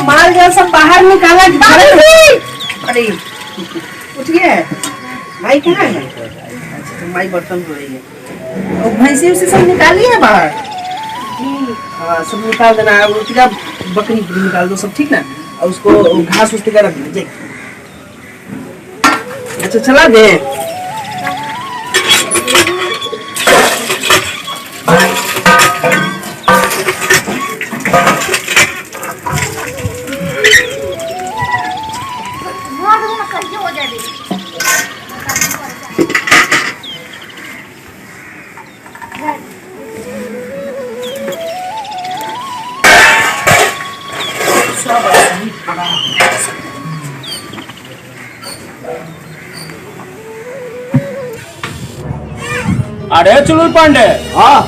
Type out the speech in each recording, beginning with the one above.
माल जो सब बाहर निकाला। अरे उठिए, भाई कहाँ है? अच्छा तो माई बर्तन धो रही है और भैंसी उसे सब निकाली है बाहर। हाँ सब निकाल देना है, उठिए बकरी निकाल दो सब, ठीक ना? और उसको घास उस रख दीजिए। अच्छा चला दे। अरे चुलबुल पांडे, हाँ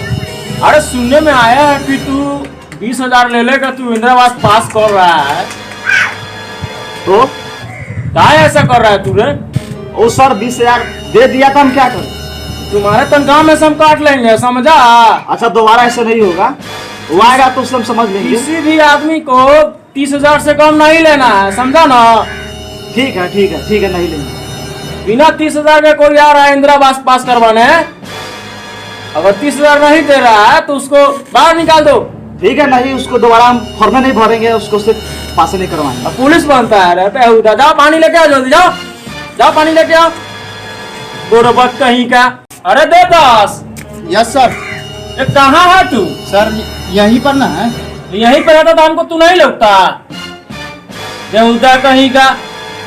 अरे सुनने में आया है कि तू 20,000 ले लेकर तू इंदिरावास पास कर रहा है, तो क्या ऐसा कर रहा है तू रे? वो सर 20,000 दे दिया था, हम क्या करें? तुम्हारे तनख्वाह में से हम काट लेंगे, समझा? अच्छा दोबारा ऐसा नहीं होगा, वो आएगा तो उससे हम समझ लेंगे। किसी भी आदमी को 30,000 से कम नहीं लेना है, समझा ना? ठीक है ठीक है ठीक है, नहीं लेंगे। बिना 30,000 के कोई आ रहा है इंदिरावास पास करवाने, अगर 30,000 नहीं दे रहा है तो उसको बाहर निकाल दो। ठीक है, नहीं उसको दोबारा हम फॉर्म नहीं भरेंगे, उसको सिर्फ पास नहीं करवाएंगे। पुलिस बनता है रे बेहुदा। जाओ पानी लेके आओ, जल्दी जाओ, जाओ पानी लेके आओ। गोरबत कहीं का। अरे देवदास। Yes sir. ये कहाँ है तू? सर यहीं पर ना है। यहीं पर रहता तो हमको तू नहीं लगता। बेहुदा कहीं का।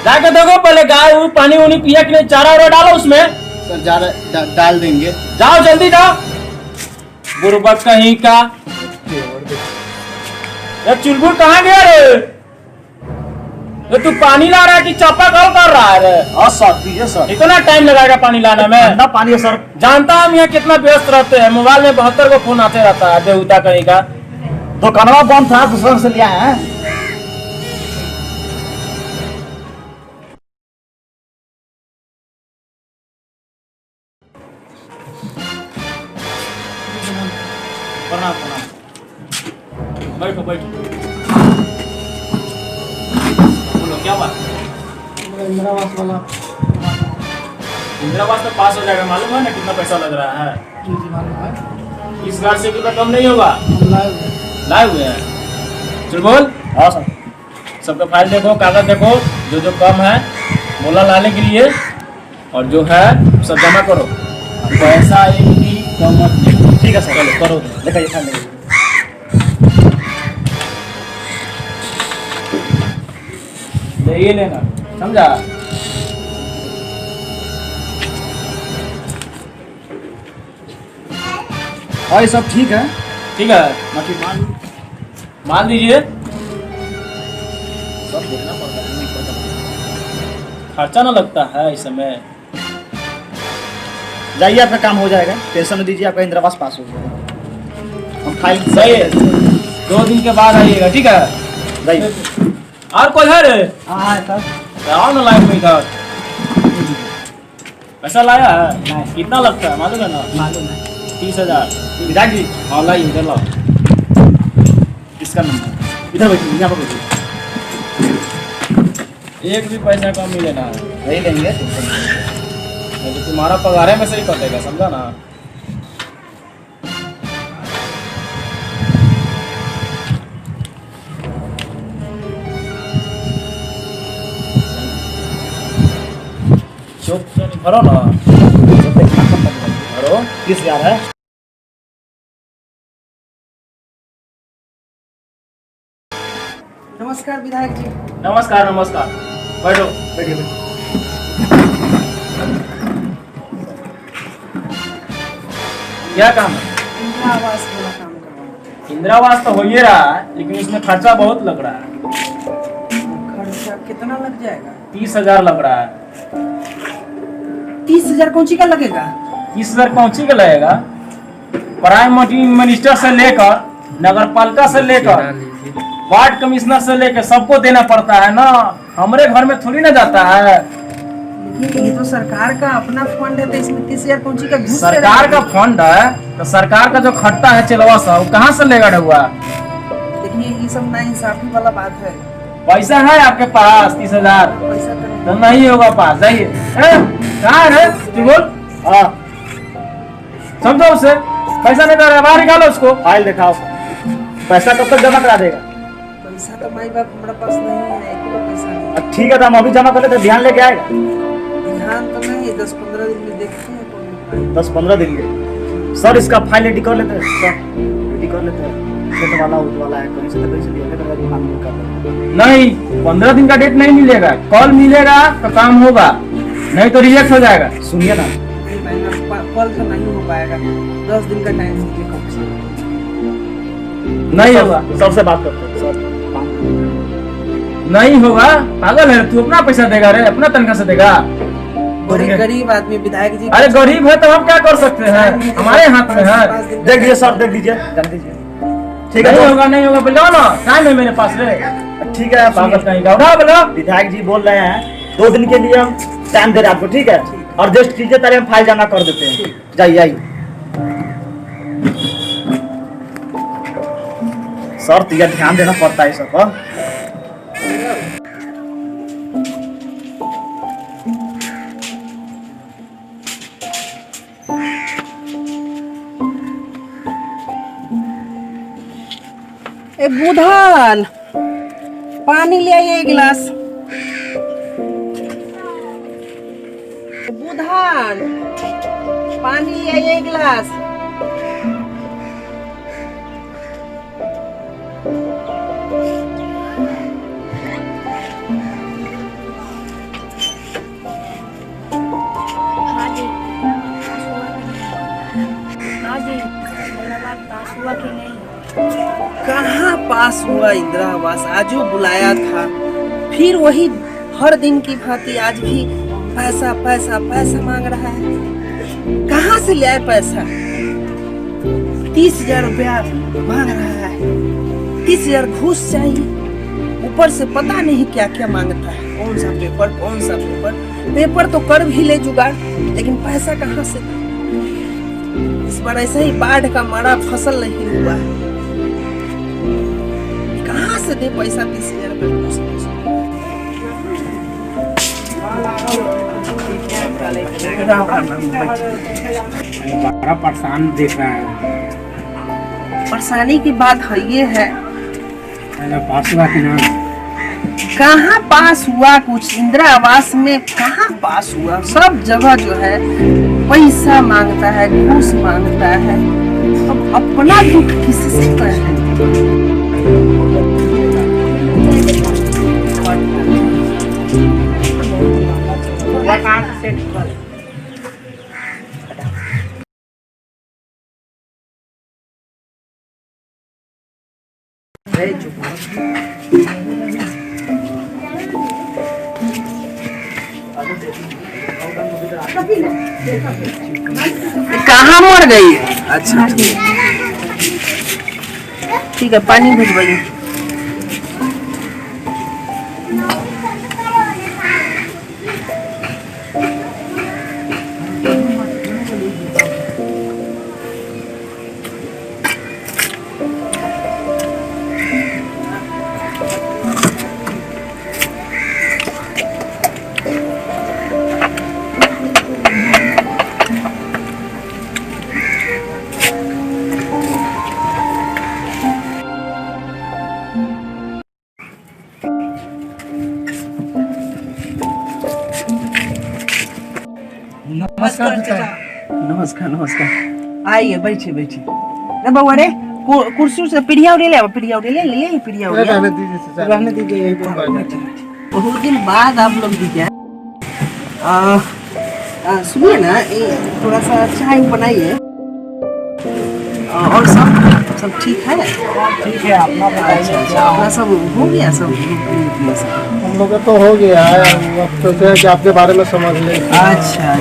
जाके देखो पहले गाय हुई पानी उनी पिया कि नहीं, चारा वारा डालो उसमें। सर डाल देंगे। जाओ जल्दी जाओ। गुरबत कहीं का। चुलबुल कहाँ गया रे? तो तू पानी ला रहा है कि चापा कॉल कर रहा है रे? हाँ सर दीजिए सर। इतना टाइम लगाएगा पानी लाने में? ठंडा पानी है सर। जानता हम यहाँ कितना व्यस्त रहते हैं, मोबाइल में 72 को फोन आते रहता है। बेहुदा कहीं का। दुकानवा बंद था, दूसरा से लिया है। प्रणाम प्रणाम। बैठो बैठो। बोलो क्या बात? इंदिरावास वाला। इंदिरावास में पास हो जाएगा, मालूम है ना कितना पैसा लग रहा है? जी जी मालूम है। 20,000 से रुपये कम नहीं होगा। हम लाए हुए हैं। चल बोल। हाँ सर। सबका फाइल देखो, कागज देखो, जो जो कम है बोला लाने के लिए, और जो है सब जमा करो। पैसा एक भी कम मत देखो। ठीक है सर। चलो करो। देखिए फाइल देखिए। ले ही लेना, समझा? और ये सब ठीक है, ठीक है, बाकी मान मान दीजिए। सब देखना पड़ता है, नहीं पड़ता। खर्चा ना लगता है इस समय। जाइए, आपका काम हो जाएगा, टेंशन न दीजिए, आपका इंदिरा आवास पास हो जाएगा। हम फाइल सही है, 2 दिन के बाद आइएगा, ठीक है? जाइए। और कोई है रे? हाँ सर, तो आओ ना लाइफ में इधर। पैसा लाया है? नहीं। कितना लगता है मालूम है ना? मालूम है। 30,000। विधायक जी, हाँ लाइए, इधर लाओ। इसका नंबर इधर बैठिए, यहाँ पर बैठिए। एक भी पैसा कम नहीं लेना है, वही लेंगे। नहीं तो तुम्हारा पगार में से ही कटेगा, समझा ना? चुप से नहीं भरो ना, भरो। 30,000 है। नमस्कार विधायक जी। नमस्कार नमस्कार, बैठो। बैठिए बैठिए। क्या काम है? इंदिरा आवास वाला काम करवाना इंदिरा आवास तो हो ही रहा है, लेकिन इसमें खर्चा बहुत लग रहा है। है। खर्चा कितना लग जाएगा? 30,000 लग रहा है। 30,000 कौन सी का लगेगा? 30,000 पहुंची का लगेगा। प्राइम मिनिस्टर से लेकर नगर पालिका से लेकर वार्ड कमिश्नर से लेकर सबको देना पड़ता है ना, हमारे घर में थोड़ी ना जाता है। लेकिन ये तो सरकार का अपना फंड है, तो इसमें 30,000 कौन सी का घुस सरकार का फंड है तो सरकार का जो खट्टा है चिलवा सा, वो कहाँ से लेगा रहुआ? देखिए ये सब ना इंसाफी वाला बात है। पैसा है आपके पास 30,000? पैसा तो नहीं होगा पास, जाइए। कहाँ है तू बोल? हाँ, समझो उसे, पैसा नहीं दे रहा है, बाहर निकालो उसको। फाइल दिखाओ। पैसा कब तक जमा करा देगा? पैसा तो माई बाप हमारे पास नहीं है, एक भी पैसा नहीं। अब ठीक है, तो हम अभी जमा कर लेते, ध्यान लेके आएगा। ध्यान तो नहीं, 10-15 दिन में देखते हैं कौन। 10-15 दिन के सर, इसका फाइल रेडी कर लेते हैं सर, रेडी कर लेते हैं। खेत वाला उठ वाला है, कहीं से तो कहीं से लिया कर काम नहीं कर रहा। नहीं, 15 दिन का डेट नहीं मिलेगा, कल मिलेगा तो काम होगा, नहीं तो रिजेक्ट हो जाएगा। सुनिए ना, नहीं भाई, कल तो नहीं हो पाएगा, 10 दिन का टाइम दीजिए कम से कम। नहीं होगा, सबसे बात करते हैं सर। नहीं होगा, पागल है तू? अपना पैसा देगा रे, अपना तनख्वाह से देगा? बड़े गरीब आदमी विधायक जी। अरे गरीब है तो हम क्या कर सकते हैं, हमारे हाथ में है। देख लीजिए सर, देख लीजिए, जान दीजिए। ठीक है, नहीं होगा, नहीं होगा, बोलो ना, टाइम है मेरे पास रे। ठीक है, पागल कहीं का, उठा बोलो। विधायक जी बोल रहे हैं 2 दिन के लिए हम टाइम दे रहे हैं आपको, ठीक है? और जस्ट कीजिए, तारे हम फाइल जमा कर देते हैं। जाइए आइए सर, तो यह ध्यान देना पड़ता है सब। ए बुधान, पानी ले आइए 1 गिलास। बुधान, पानी ले आइए 1 गिलास। हाँ जी, हाँ जी, मेरा बात पास हुआ कि नहीं? कहाँ पास हुआ इंदिरा आवास? आजू बुलाया था, फिर वही हर दिन की भांति आज भी पैसा पैसा पैसा मांग रहा है। कहाँ से ले आए पैसा? 30,000 रुपया मांग रहा है, 30,000 घूस चाहिए, ऊपर से पता नहीं क्या क्या मांगता है। कौन सा पेपर, कौन सा पेपर। पेपर तो कर भी ले जुगाड़, लेकिन पैसा कहाँ से? इस बार ऐसा ही बाढ़ का मारा फसल नहीं हुआ है, कहाँ से दे पैसा? 30,000 रुपये बड़ा परेशान दिख रहा है। परेशानी की बात है ये है। पास हुआ कि ना? कहाँ पास हुआ कुछ? इंदिरा आवास में कहाँ पास हुआ? सब जगह जो है पैसा मांगता है, घूस मांगता है। अब अपना दुख किससे कहे? कहाँ से सेट कर कहाँ मर गई? अच्छा ठीक है, पानी भिजवाइए। नमस्कार चाचा। नमस्कार नमस्कार, आइए बैठिए बैठिए। अरे बउआ रे, कुर्सी से पीढ़िया उड़े ले, पीढ़िया उड़े ले, ले पीढ़िया उड़े। रहने दीजिए चाचा, रहने दीजिए, यही पर बैठिए। बहुत दिन बाद आप लोग दिखे। सुनिए ना, थोड़ा सा चाय बनाइए। और सब ठीक है? ठीक है, अपना बताइए। अच्छा, अपना सब हो गया सब? हम लोग का तो हो गया है, अब सोच रहे हैं कि आपके बारे में समझ लें। अच्छा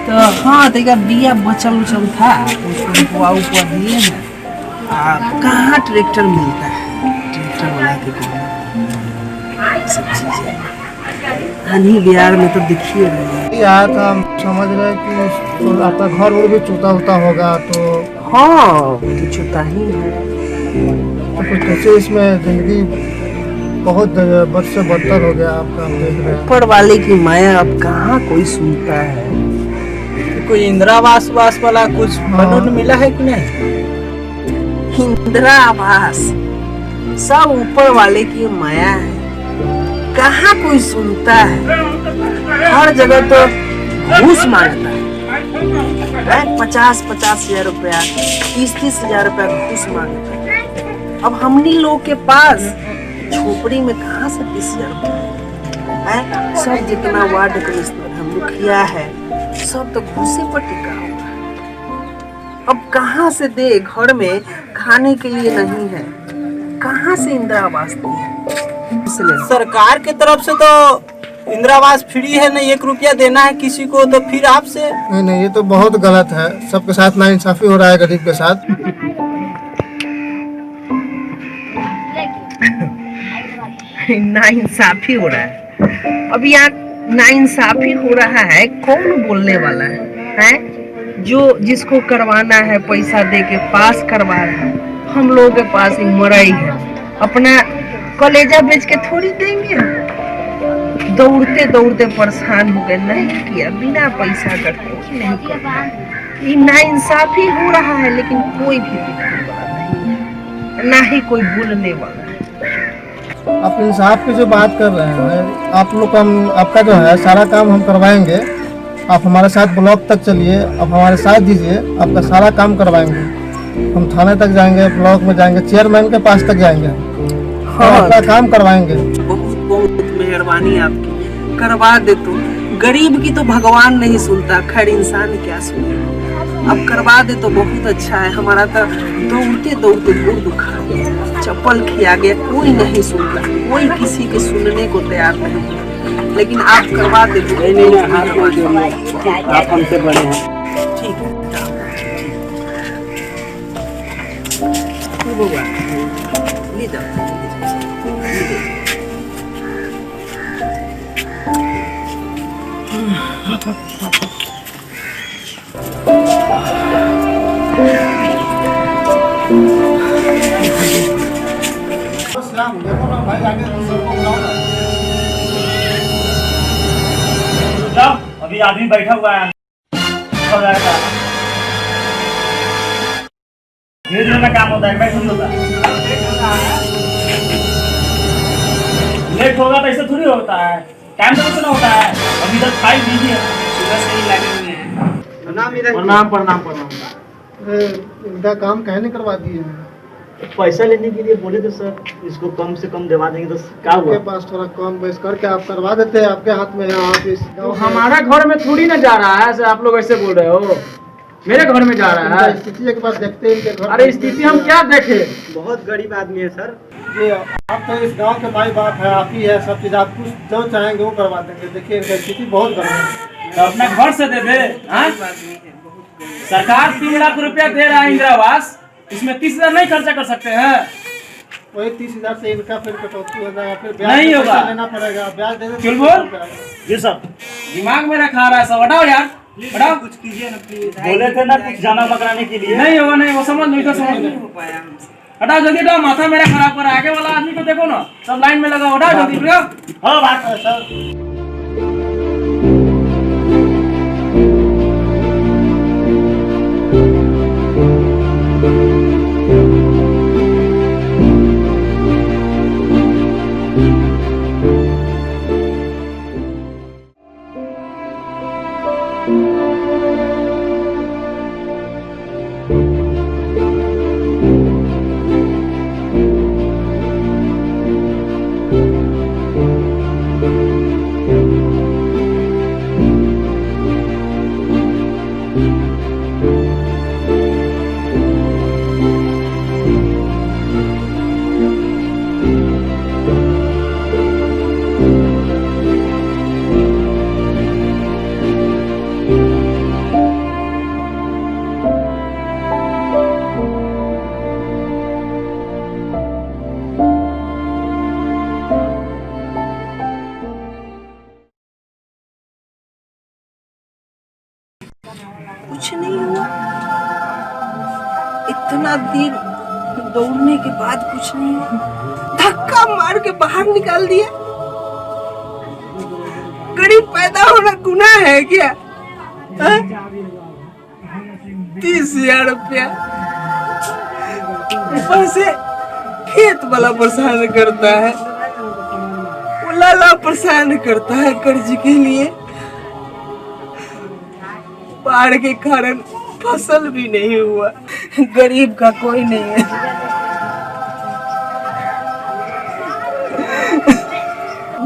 तो हाँ, तो बिया बचल उचल था, उसको बुआ ऊपर दिए हैं। कहाँ ट्रैक्टर मिलता है? ट्रैक्टर वाला के कौन सब चीज़ें हनी बिहार में तो दिखिए रहे। यार तो हम समझ रहे हैं कि आपका घर और भी चूता उता होगा, तो हाँ तो चुता ही है। तो कुछ कैसे इसमें जिंदगी बहुत बद से बदतर हो गया आपका, हम देख रहे हैं। ऊपर वाले की माया अब कहाँ कोई सुनता है। कोई इंदिरा आवास वाला कुछ बनोन मिला है कि नहीं? इंदिरा आवास सब ऊपर वाले की माया है, कहाँ कोई सुनता है। हर जगह तो घूस मांगता है। 50,000 रुपया, 30,000 रुपया घूस मांगता है। अब हमनी लोग के पास झोपड़ी में कहाँ से 30,000 रुपया है? सब जितना वार्ड कमिश्नर है, मुखिया है, सब तो घूसे पर टिका हुआ है। अब कहाँ से दे? घर में खाने के लिए नहीं है, कहाँ से इंदिरा आवास दे? इसलिए सरकार की तरफ से तो इंदिरा आवास फ्री है, नहीं 1 रुपया देना है किसी को, तो फिर आपसे नहीं, ये तो बहुत गलत है। सबके साथ नाइंसाफी हो रहा है, गरीब के साथ। नाइंसाफी हो रहा है। अब यहाँ नाइंसाफी हो रहा है, कौन बोलने वाला है? जो जिसको करवाना है पैसा दे के पास करवा रहा है। हम लोगों के पास ही मरई है, अपना कलेजा बेच के थोड़ी देंगे। दौड़ते दौड़ते परेशान हो गए, नहीं किया, बिना पैसा का कोई नहीं करता। ये नाइंसाफी हो रहा है, लेकिन कोई भी दिखने वाला नहीं है, ना ही कोई बोलने वाला है। आप इंसाफ की जो बात कर रहे हैं, आप लोग आपका जो है सारा काम हम करवाएंगे। आप हमारे साथ ब्लॉक तक चलिए, आप हमारे साथ दीजिए, आपका सारा काम करवाएंगे। हम थाने तक जाएंगे, ब्लॉक में जाएंगे, चेयरमैन के पास तक जाएंगे। हाँ, आपका काम करवाएंगे। बहुत बहुत मेहरबानी आपकी, करवा दे। तो गरीब की तो भगवान नहीं सुनता, खैर इंसान क्या सुने। अब करवा दे तो बहुत अच्छा है। हमारा तो दौड़ते दौड़ते गोड़ दुखा गया, चप्पल खिया गया, कोई नहीं सुनता, कोई किसी के सुनने को तैयार नहीं है। लेकिन आप करवा दे तो आप हमसे बड़े हैं। ठीक है। ले जाओ। देखो ना भाई, आगे सबको बुलाओ ना। अभी आदमी बैठा हुआ है, धीरे धीरे में काम होता है, मैं होता है। लेट होगा तो ऐसे थोड़ी होता है, टाइम तो कुछ ना होता है। अभी तक 5 बिजी है, सुबह से ही लगे हुए हैं। प्रणाम प्रणाम प्रणाम। इनका काम कहने करवा दिए हैं। पैसा लेने के लिए बोले थे सर, इसको कम से कम दिलवा देंगे, तो क्या आपके हुआ? पास थोड़ा कम बेस करके आप करवा देते हैं, आपके हाथ में है ऑफिस। तो हमारा घर में थोड़ी ना जा रहा है, ऐसे आप लोग ऐसे बोल रहे हो। मेरे घर में जा रहा है। स्थिति एक बार देखते हैं इनके घर। अरे स्थिति हम क्या देखे? बहुत गरीब आदमी है सर। ये आप तो इस गांव के भाई बाप है, आप ही है सब चीज, आप कुछ जो चाहेंगे वो करवा देंगे। देखिए इनकी स्थिति बहुत गरीब है। तो अपना घर से दे दे। हाँ? सरकार 3 लाख रुपया दे रहा है इंदिरा आवास, इसमें 30,000 नहीं खर्चा कर सकते हैं? वही 30,000 से इनका फिर कटौती हो जाएगा, फिर नहीं ब्याज होगा। लेना पड़ेगा, ब्याज देने चुल बोल। जी सर, दिमाग में रखा रहा है सब। हटाओ यार, हटाओ। कुछ कीजिए ना प्लीज। बोले थे ना कुछ जमा कराने के लिए। नहीं होगा, नहीं वो समझ नहीं तो समझ नहीं। हटाओ जल्दी, हटाओ। माथा मेरा खराब कर रहा है। आगे वाला आदमी को देखो ना, सब लाइन में लगा। हटाओ जल्दी, हटाओ। हाँ बात है सर। कुछ नहीं हुआ। इतना दिन दौड़ने के बाद कुछ नहीं हुआ। धक्का मार के बाहर निकाल दिया। गरीब पैदा होना गुनाह है क्या? 30,000 रुपया ऊपर से खेत वाला परेशान करता है, उलाला परेशान करता है कर्ज के लिए। बाढ़ के कारण फसल भी नहीं हुआ। गरीब का कोई नहीं है।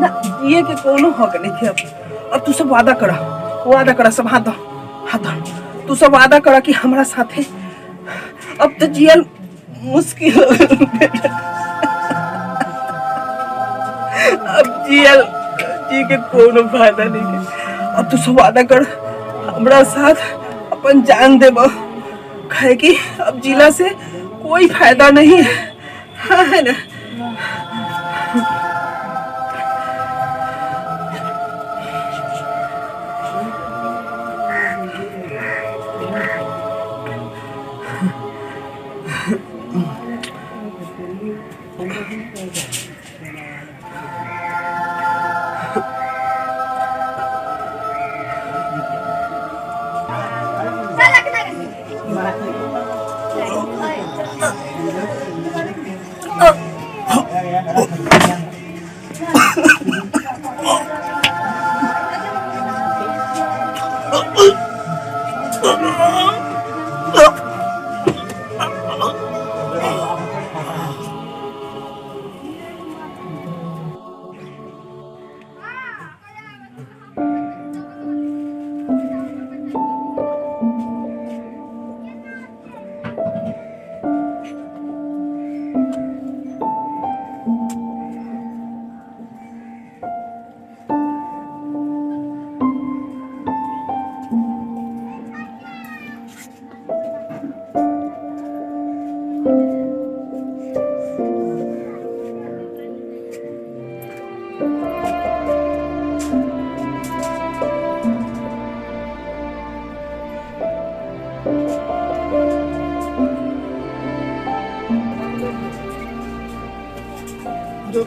ना ये के कोनो हक नहीं है। अब तू सब वादा करा सब। हाथ दो। तू सब वादा करा कि हमारा साथ है। अब तो जियल मुश्किल हो गया। अब जियल जी के कोनो फायदा नहीं है। अब तू सब वादा कर हमरा साथ अपन जान देब। कहे कि अब जिला से कोई फायदा नहीं है ना।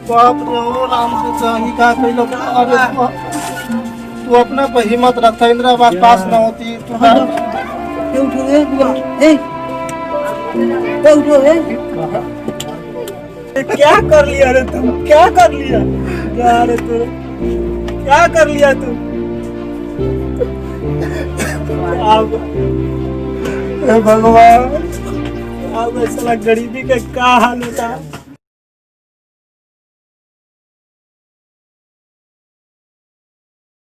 बाप रे ओ राम से चाही का कइलो। अरे तू अपना पर हिम्मत रख। इंदिरा आवास पास न होती तू क्या कर लिया रे तुम? क्या कर लिया? क्या रे तू? क्या कर लिया तू? हे भगवान, गाँव में साला गरीबी का क्या हाल होता है।